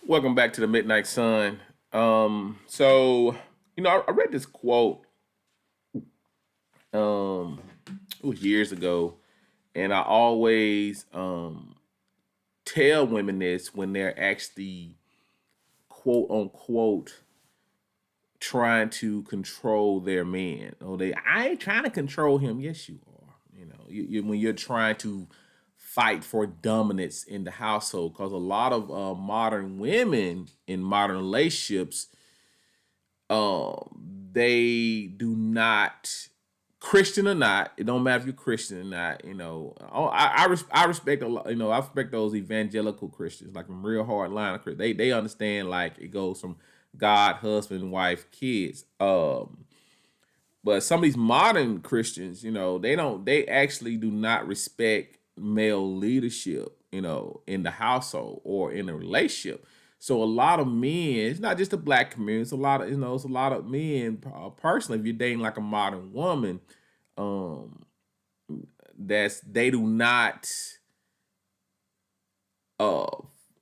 Welcome back to the Midnight Sun. I read this quote um, it was years ago, and I always tell women this when they're actually quote unquote trying to control their man. Oh, I ain't trying to control him. Yes, you are. When you're trying to fight for dominance in the household, because a lot of modern women in modern relationships they do not, Christian or not, it don't matter if you're Christian or not. I respect a lot. I respect those evangelical Christians, like from real hard line of Christians. They understand like it goes from God, husband, wife, kids. But some of these modern Christians, they actually do not respect male leadership, in the household or in a relationship. So a lot of men, it's not just the black community, it's a lot of men, personally, if you're dating like a modern woman, um, they do not, uh,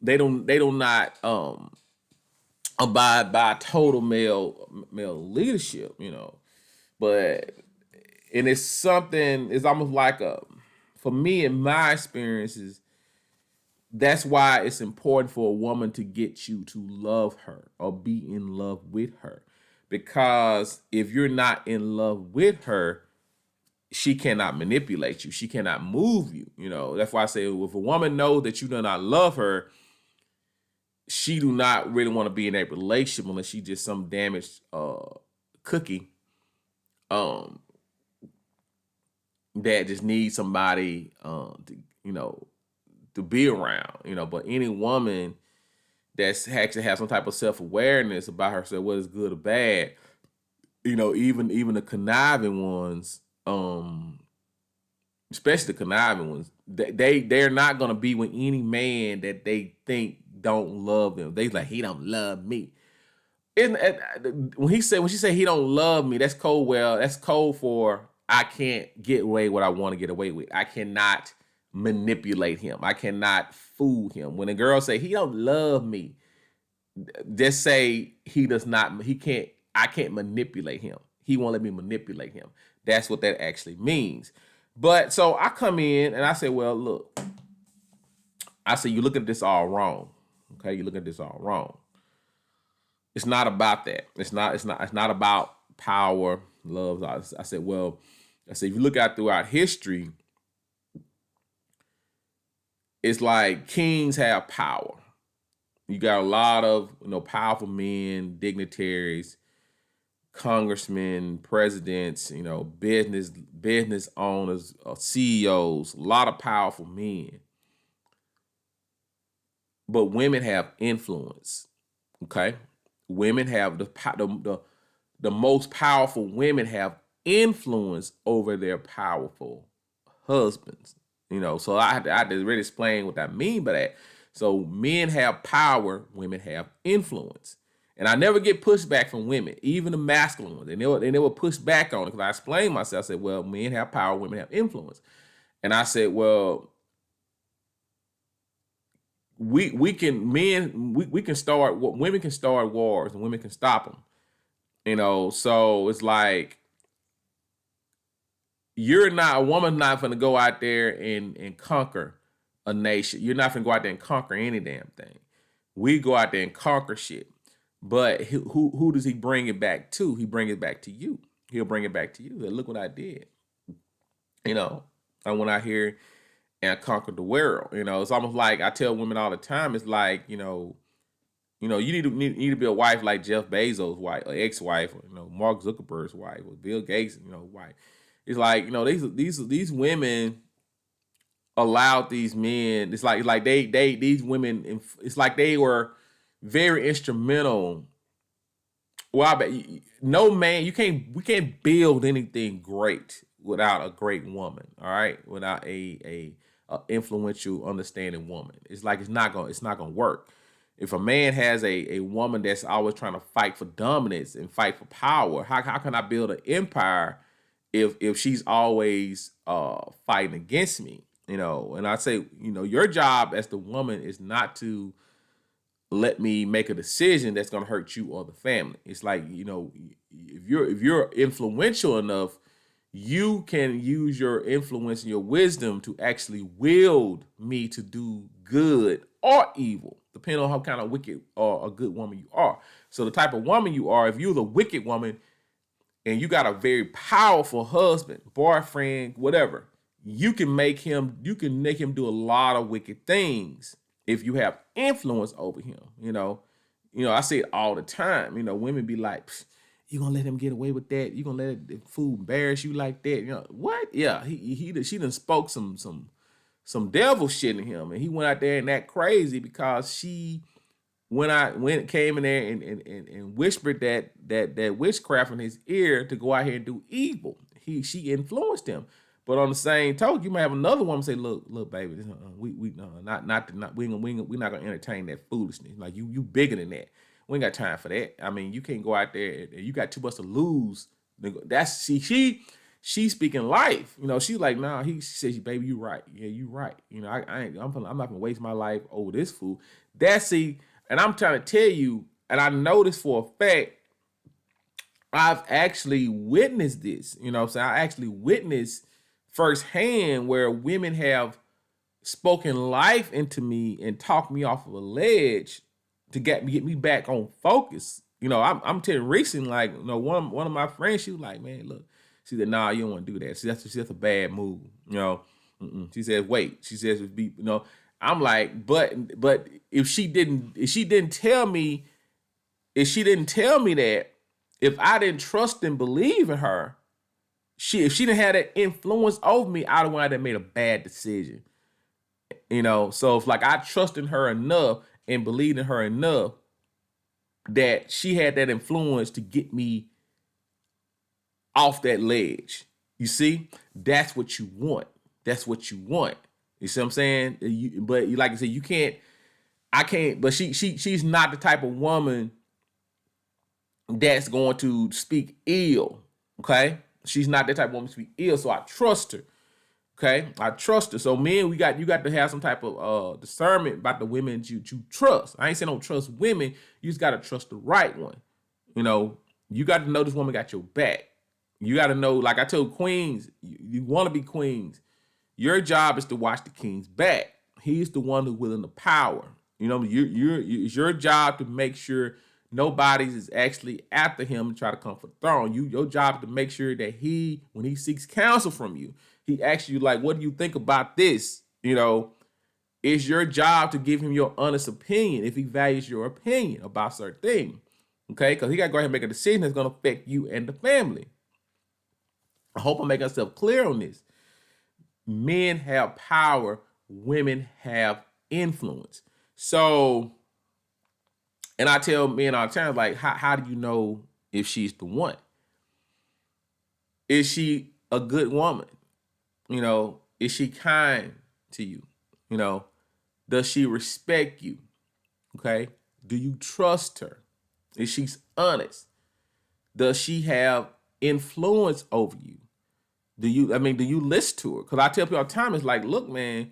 they do not, abide by total male leadership, but and it's something. It's almost like for me in my experiences. That's why it's important for a woman to get you to love her or be in love with her, because if you're not in love with her, she cannot manipulate you. She cannot move you. That's why I say if a woman knows that you do not love her, she do not really want to be in that relationship unless she just some damaged cookie um that just needs somebody to to be around, but any woman that's actually has some type of self-awareness about herself, whether it's good or bad, even the conniving ones, especially the conniving ones, they're not gonna be with any man that they think don't love them. They like, he don't love me. When she say he don't love me, that's cold. Well, that's cold for I can't get away what I want to get away with. I cannot manipulate him. I cannot fool him. When a girl say he don't love me, just say he does not. He can't. I can't manipulate him. He won't let me manipulate him. That's what that actually means. But so I come in and I say, well, look. I say you look at this all wrong. Okay, you look at this all wrong. It's not about that. It's not. It's not. It's not about power, love. I said, well, I said if you look out throughout history, it's like kings have power. You got a lot of powerful men, dignitaries, congressmen, presidents, business owners, CEOs, a lot of powerful men. But women have influence. Okay, women have the most powerful women have influence over their powerful husbands. So I had to really explain what I mean by that. So men have power, women have influence. And I never get pushback from women, even the masculine ones. They never push back on it because I explained myself. I said, well, men have power, women have influence. And I said, well, we can men we can start women can start wars and women can stop them. So it's like you're not a woman's not going to go out there and conquer a nation. You're not going to go out there and conquer any damn thing. We go out there and conquer shit. But who does he bring it back to? He bring it back to you. He'll bring it back to you. Look what I did. You know, I went out here and I conquered the world. It's almost like I tell women all the time. It's like you need to be a wife like Jeff Bezos' wife, or ex-wife, or Mark Zuckerberg's wife, or Bill Gates' wife. It's like these women allowed these men. It's like they these women. It's like they were very instrumental. Well, I bet no man we can't build anything great without a great woman. All right, without a influential, understanding woman. It's like it's not gonna work. If a man has a woman that's always trying to fight for dominance and fight for power, how can I build an empire if she's always fighting against me? And I say, your job as the woman is not to let me make a decision that's going to hurt you or the family. It's like, if you're influential enough, you can use your influence and your wisdom to actually wield me to do good or evil, depending on how kind of wicked or a good woman you are. So the type of woman you are, if you're the wicked woman and you got a very powerful husband, boyfriend, whatever, you can make him do a lot of wicked things if you have influence over him. I say it all the time. Women be like, you gonna let him get away with that? You gonna let the fool embarrass you like that? What? Yeah, she done spoke some devil shit in him, and he went out there and act crazy because she when it came in there and whispered that witchcraft in his ear to go out here and do evil. She influenced him. But on the same token, you might have another woman say, "Look, baby, we no, not we not gonna entertain that foolishness. Like you bigger than that. We ain't got time for that. I mean, you can't go out there and you got too much to lose." That's she's speaking life. She's like, nah. She says, "Baby, you right. Yeah, you right. I'm not gonna waste my life over this fool." And I'm trying to tell you, and I know this for a fact. I've actually witnessed this. I actually witnessed firsthand where women have spoken life into me and talked me off of a ledge to get me back on focus. I'm telling you, recently, like, one of my friends, she was like, "Man, look," she said, "Nah, you don't want to do that. See, that's a bad move." She said, "Wait," she says, I'm like, but if she didn't tell me that, if I didn't trust and believe in her, if she didn't have that influence over me, I'd have went out and made a bad decision. So if like I trusted her enough and believed in her enough that she had that influence to get me off that ledge. You see, that's what you want. That's what you want. You see what I'm saying? But like I said, I can't. But she's not the type of woman that's going to speak ill. Okay, she's not that type of woman to speak ill. So I trust her. Okay, I trust her. So men, you got to have some type of discernment about the women that you trust. I ain't saying don't trust women. You just got to trust the right one. You got to know this woman got your back. You got to know, like I told queens, you want to be queens. Your job is to watch the king's back. He's the one who's wielding the power. It's your job to make sure nobody's is actually after him and try to come for the throne. Your job is to make sure that when he seeks counsel from you, he asks you, like, what do you think about this? It's your job to give him your honest opinion if he values your opinion about certain things. Okay? Because he got to go ahead and make a decision that's going to affect you and the family. I hope I'm making myself clear on this. Men have power. Women have influence. So, and I tell men all the time, like, how do you know if she's the one? Is she a good woman? Is she kind to you? Does she respect you? Okay. Do you trust her? Is she honest? Does she have influence over you? Do you listen to her? Because I tell people all the time, it's like, look, man,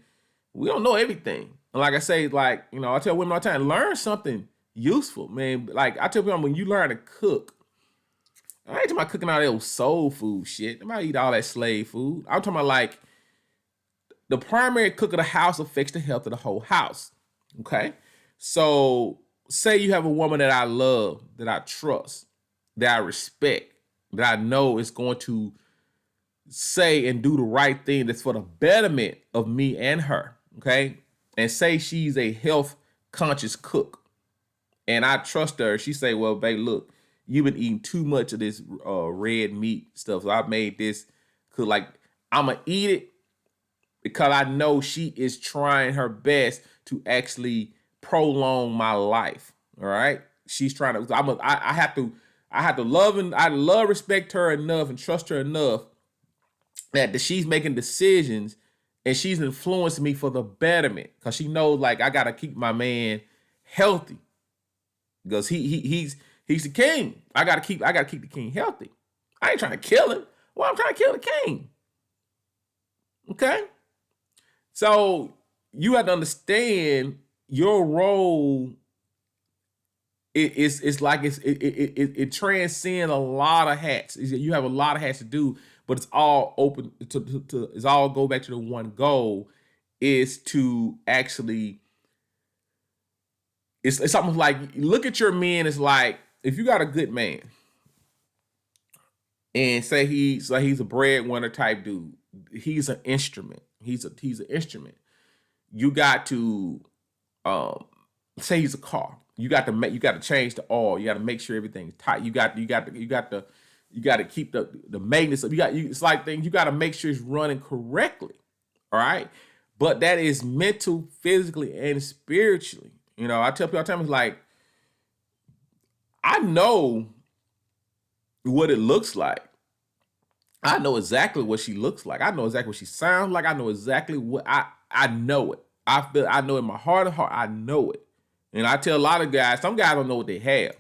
we don't know everything. And like I say, like, I tell women all the time, learn something useful, man. Like I tell people, when you learn to cook, I ain't talking about cooking all that old soul food shit. I'm not eat all that slave food. I'm talking about like the primary cook of the house affects the health of the whole house. Okay. So say you have a woman that I love, that I trust, that I respect, that I know is going to say and do the right thing that's for the betterment of me and her. Okay. And say she's a health conscious cook and I trust her. She say, well, babe, look, you've been eating too much of this red meat stuff. So I made this because like I'm going to eat it because I know she is trying her best to actually prolong my life. All right. She's trying to, I have to respect her enough and trust her enough that she's making decisions and she's influencing me for the betterment because she knows like I got to keep my man healthy because he's the king. I got to keep the king healthy. I ain't trying to kill him. Well, I'm trying to kill the king. Okay. So you have to understand your role it's like it transcends a lot of hats. You have a lot of hats to do, but it's all open to it's all go back to the one goal is to actually it's something like look at your men. It's like if you got a good man and say he's a breadwinner type dude, he's an instrument. He's an instrument. You got to um say he's a car. You got to change the oil. You got to make sure everything's tight. You got to keep the maintenance. It's like things you got to make sure it's running correctly. All right, but that is mental, physically, and spiritually. I tell people all the time, it's like I know what it looks like. I know exactly what she looks like. I know exactly what she sounds like. I know exactly what I know it. I know in my heart of heart, I know it. And I tell a lot of guys, some guys don't know what they have.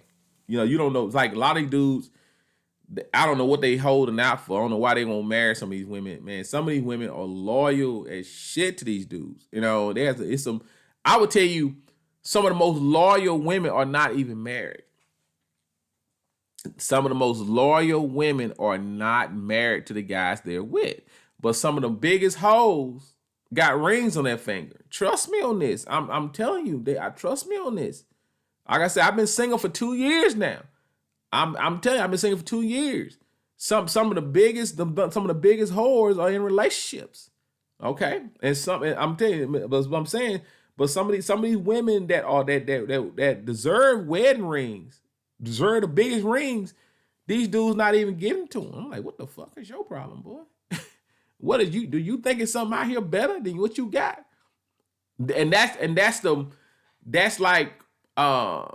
You don't know. It's like a lot of these dudes, I don't know what they holding out for. I don't know why they won't marry some of these women. Man, some of these women are loyal as shit to these dudes. It's some. I would tell you, some of the most loyal women are not even married. Some of the most loyal women are not married to the guys they're with. But some of the biggest hoes got rings on their finger. Trust me on this. I'm telling you, I trust me on this. Like I said, I've been single for 2 years now. I'm telling you, I've been single for 2 years. Some of the biggest whores are in relationships. Okay, and I'm telling you, but what I'm saying, but some of these women that deserve wedding rings, deserve the biggest rings, these dudes not even giving to them. I'm like, what the fuck is your problem, boy? What is you? Do you think it's something out here better than what you got? And that's like my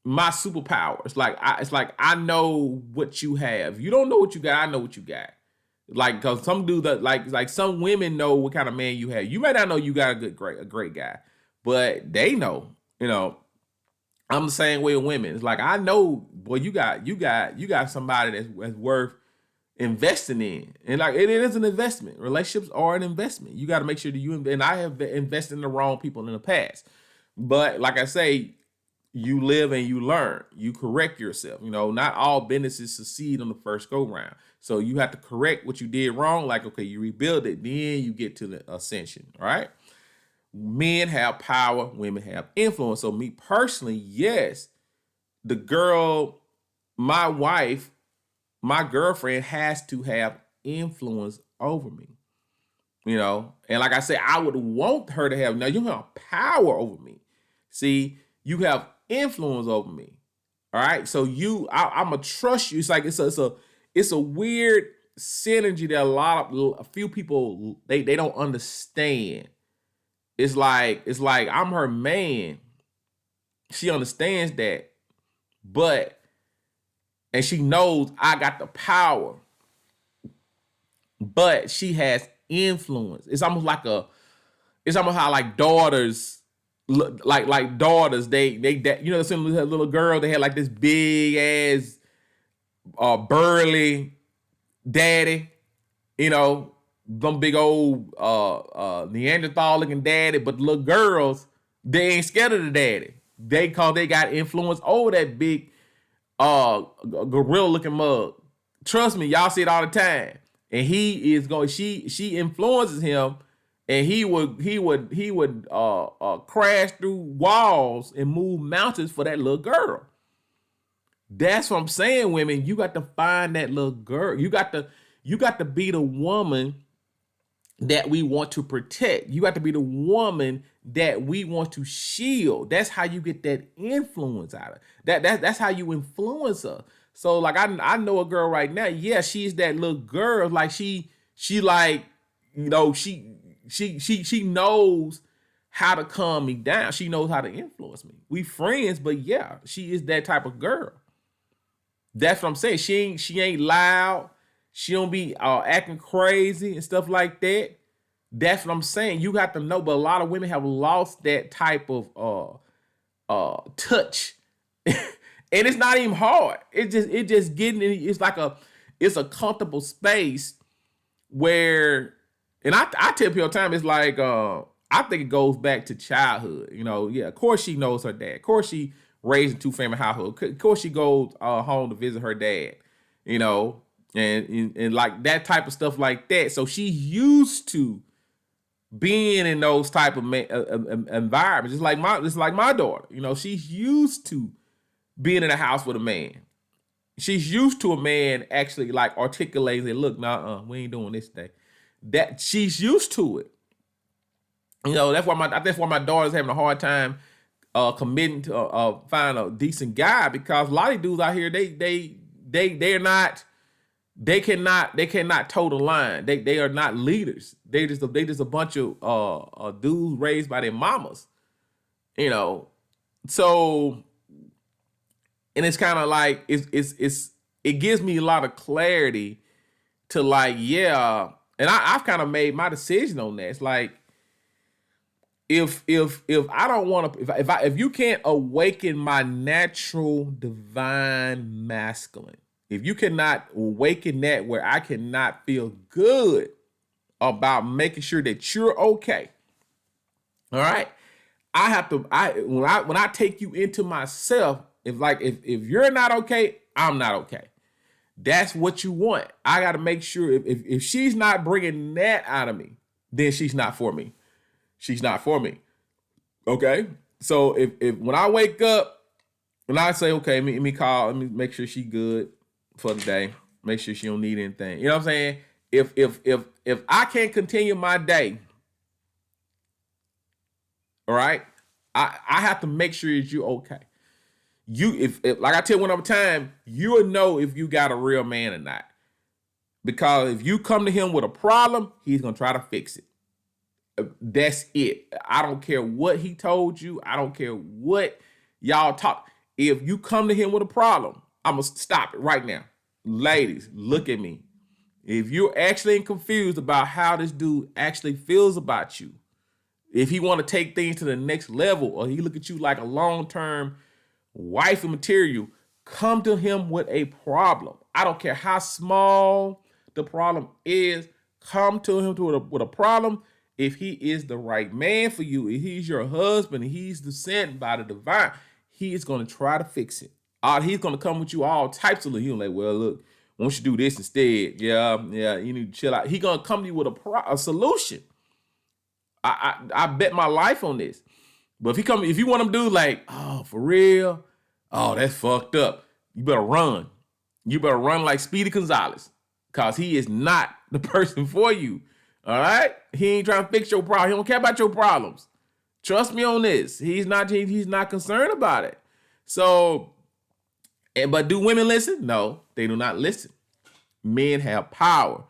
superpower. It's like I know what you have. You don't know what you got. I know what you got. Like, cause some dudes that like some women know what kind of man you have. You may not know you got a great guy, but they know. I'm the same way with women. It's like I know, boy, you got somebody that's worth investing in, and like it is an investment. Relationships are an investment. You got to make sure that and I have invested in the wrong people in the past, but like I say, you live and you learn. You correct yourself. Not all businesses succeed on the first go round. So you have to correct what you did wrong. Like, okay, you rebuild it, then you get to the ascension. All right. Men have power, women have influence. So me personally, yes, the girl, my wife, my girlfriend has to have influence over me. And like I said, I would want her to have. Now you have power over me. See, you have influence over me. All right. So I'm gonna trust you. It's like it's a weird synergy that a few people they don't understand. It's like I'm her man. She understands that, and she knows I got the power, but she has influence. It's almost how like daughters, like daughters. They some little girl. They had like this big ass, burly daddy. Them big old Neanderthal looking daddy, but the little girls, they ain't scared of the daddy. They got influence over that big gorilla looking mug. Trust me, y'all see it all the time. And he is going, she influences him, and he would crash through walls and move mountains for that little girl. That's what I'm saying, women. You got to find that little girl. You got to be the woman that we want to protect. You got to be the woman that we want to shield. That's how you get that influence out of that's how you influence her. So like I know a girl right now. Yeah, she's that little girl. Like she like she knows how to calm me down. She knows how to influence me. We friends, but yeah, she is that type of girl. That's what I'm saying. She ain't loud. She don't be acting crazy and stuff like that. That's what I'm saying. You got to know, but a lot of women have lost that type of touch. And it's not even hard. It just getting it's like it's a comfortable space where, and I tell people all the time, it's like I think it goes back to childhood. Yeah, of course she knows her dad. Of course she raised in two-family household. Of course, she goes home to visit her dad, you know, and like that type of stuff like that. So she's used to being in those type of environments. Just like my daughter, you know, she's used to being in a house with a man. She's used to a man actually like articulating, look, nah, we ain't doing this today. That she's used to it. You know, that's why my daughter's having a hard time committing to find a decent guy, because a lot of dudes out here, they're not, they cannot toe the line. They are not leaders. They just a bunch of dudes raised by their mamas, you know. So, and it's kind of like it gives me a lot of clarity to like, yeah, and I've kind of made my decision on that. It's like, if I don't want to, if you can't awaken my natural divine masculine, if you cannot awaken that where I cannot feel good about making sure that you're okay, all right, I have to. When I take you into myself, if you're not okay, I'm not okay. That's what you want. I got to make sure if she's not bringing that out of me, then she's not for me. She's not for me. Okay. So if when I wake up and I say, okay, let me call, let me make sure she good for the day, make sure she don't need anything. You know what I'm saying? If I can't continue my day, all right, I have to make sure that you're okay. You if like I tell one other time, you will know if you got a real man or not. Because if you come to him with a problem, he's gonna try to fix it. That's it. I don't care what he told you. I don't care what y'all talk. If you come to him with a problem, I'm gonna stop it right now. Ladies, look at me. If you're actually confused about how this dude actually feels about you, if he want to take things to the next level, or he look at you like a long-term wife material, come to him with a problem. I don't care how small the problem is. Come to him with a problem. If he is the right man for you, if he's your husband, he's the sent by the divine, he is going to try to fix it. He's going to come with you all types of, he's like, well, look, why don't you do this instead? Yeah, you need to chill out. He's going to come to you with a solution. I bet my life on this. But if you want him to do like, oh, for real? Oh, that's fucked up. You better run. You better run like Speedy Gonzalez, because he is not the person for you. All right? He ain't trying to fix your problem. He don't care about your problems. Trust me on this. He's not concerned about it. So, but do women listen? No, they do not listen. Men have power.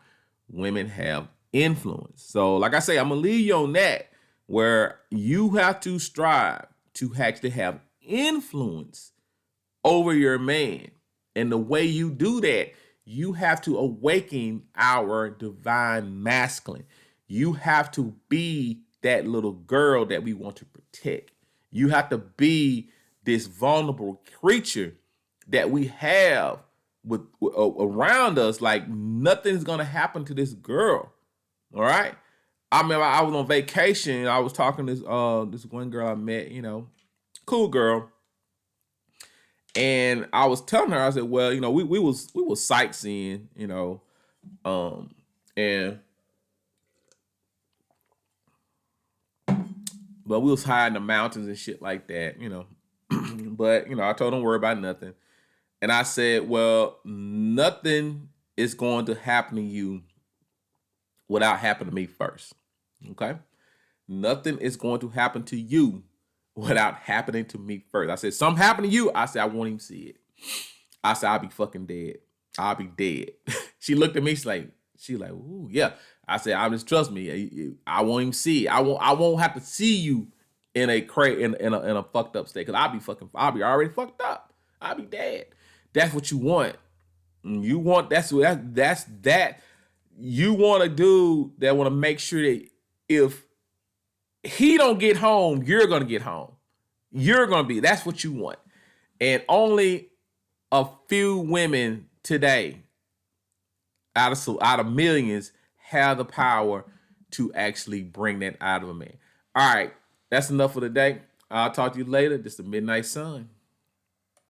Women have influence. So, like I say, I'm going to leave you on that, where you have to strive to actually have influence over your man. And the way you do that, you have to awaken our divine masculine. You have to be that little girl that we want to protect. You have to be this vulnerable creature that we have with around us. Like, nothing's gonna happen to this girl. All right. I remember I was on vacation. I was talking to this one girl I met, you know, cool girl. And I was telling her, I said, well, you know, we was sightseeing, you know, but we was high in the mountains and shit like that, you know. But, you know, I told her don't worry about nothing. And I said, well, nothing is going to happen to you without happening to me first. Okay? Nothing is going to happen to you without happening to me first. I said, something happened to you. I said, I won't even see it. I said, I'll be fucking dead. I'll be dead. She looked at me. She's like, ooh, yeah. I said, I just trust me. I won't even see it. I won't have to see you in a fucked up state, because I'll be already fucked up. I'll be dead. That's what you want. You want that's that. You want a dude that want to make sure that if he don't get home, you're gonna get home. You're gonna be. That's what you want. And only a few women today, out of millions, have the power to actually bring that out of a man. All right, that's enough for today. I'll talk to you later. This is the Midnight Sun.